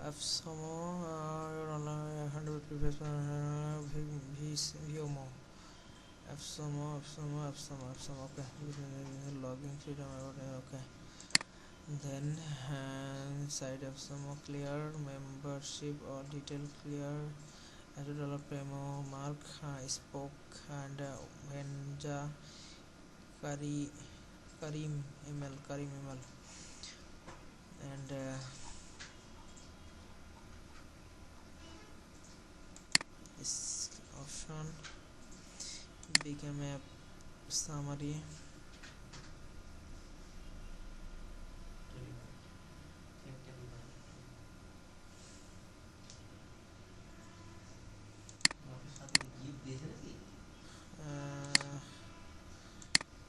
AppSumo, your online 100 VMO. AppSumo. Okay, login freedom. Okay. Then side AppSumo clear, membership or detail clear. $100 Primo Mark Spoke and Venja Karim email and this option became a summary.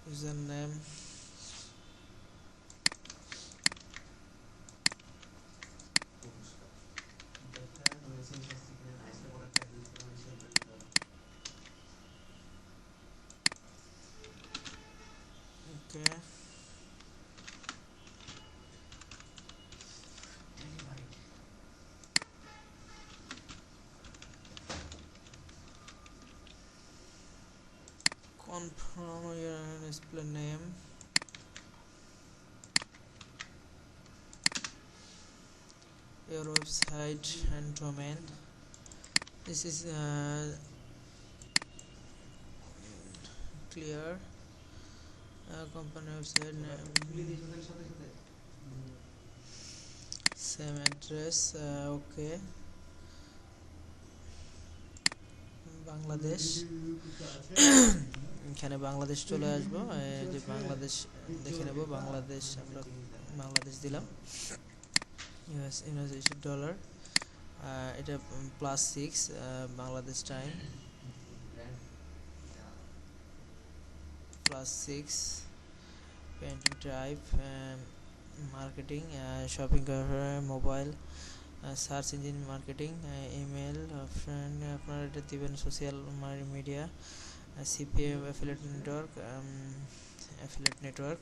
Username okay. Confirm your display name, your website and domain. This is clear. Company website name, same address. Okay. Bangladesh এখানে বাংলাদেশ চলে আসবো, এই যে বাংলাদেশ দেখে নেব। বাংলাদেশ আমরা বাংলাদেশ দিলাম। US dollar, এটা +6 Bangladesh time +6 painting type marketing shopping mobile search engine marketing email friend আপনারা এটা দিবেন social media CPM affiliate network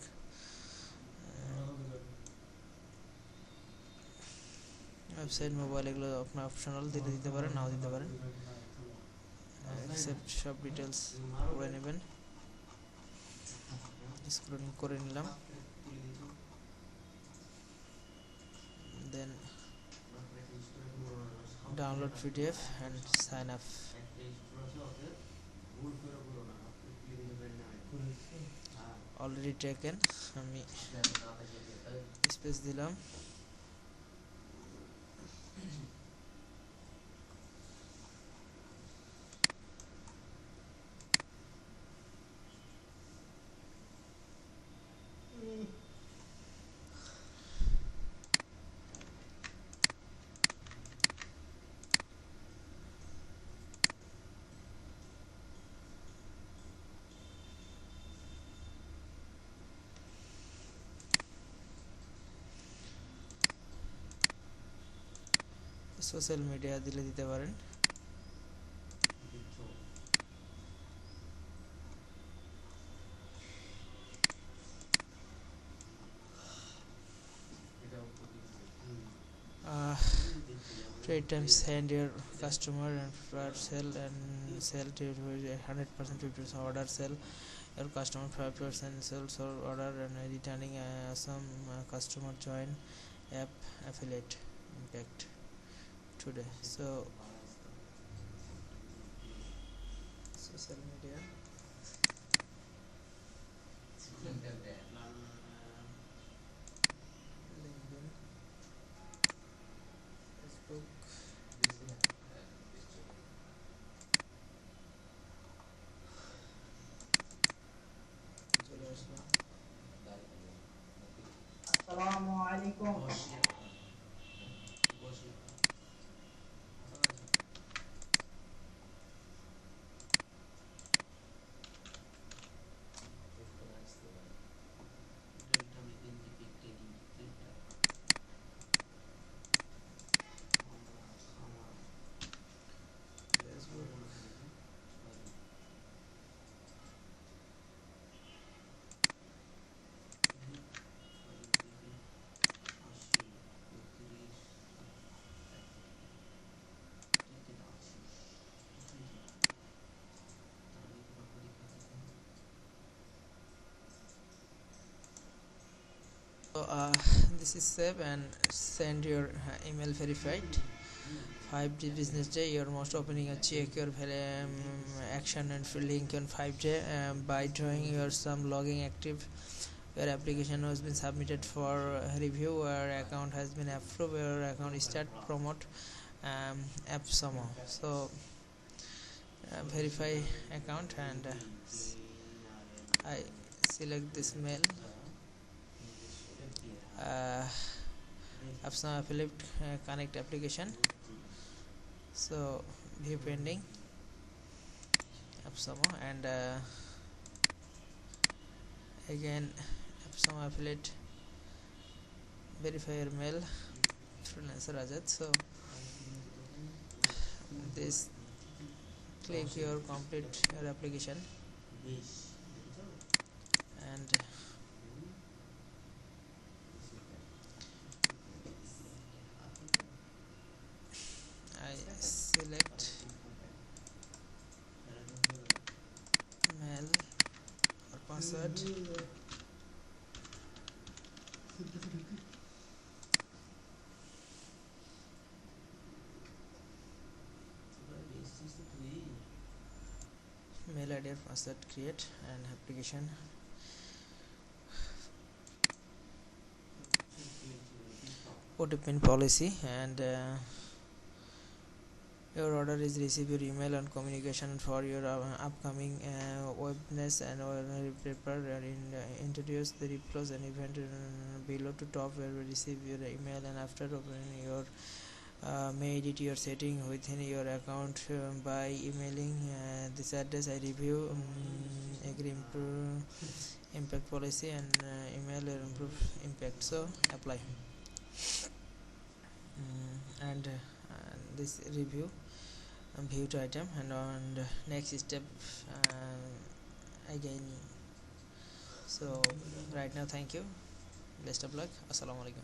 website mobile এগুলো আপনার অপশনাল দিতে পারেন, নাও দিতে পারেন। অ্যাকসেপ্ট সব ডিটেলস করে নেবেন। স্ক্রলিং করে নিলাম। Then download PDF and sign up. Already taken, আমি স্পেস দিলাম। সোশ্যাল মিডিয়া দিতে পারেন। Trade time, send your customer and sell to 100% 50% order sell your customer 5% sales or order and returning some customer join app affiliate impact today. So social media LinkedIn, Facebook, আসসালামু আলাইকুম। So this is save and send your email verified 5 business day. Your most opening a check your action and link on 5 day by drawing your some logging active. Your application has been submitted for review. Your account has been approved. Your account start promote AppSumo. So verify account and I select this mail. AppSumo affiliate connect application. So view pending AppSumo and again AppSumo affiliate verify your mail freelancer Rajat. So this click your complete your application and I select mail or password. Mail ID or password create and application OTP policy and your order is receive your email and communication for your upcoming webness and prepare and introduce the replos and event below to top where we receive your email and after opening your may edit your setting within your account by emailing this address. I review agree improve impact policy and email or improve impact. So apply and this review view to item and on the next step again. So right now thank you, best of luck, assalamu alaikum.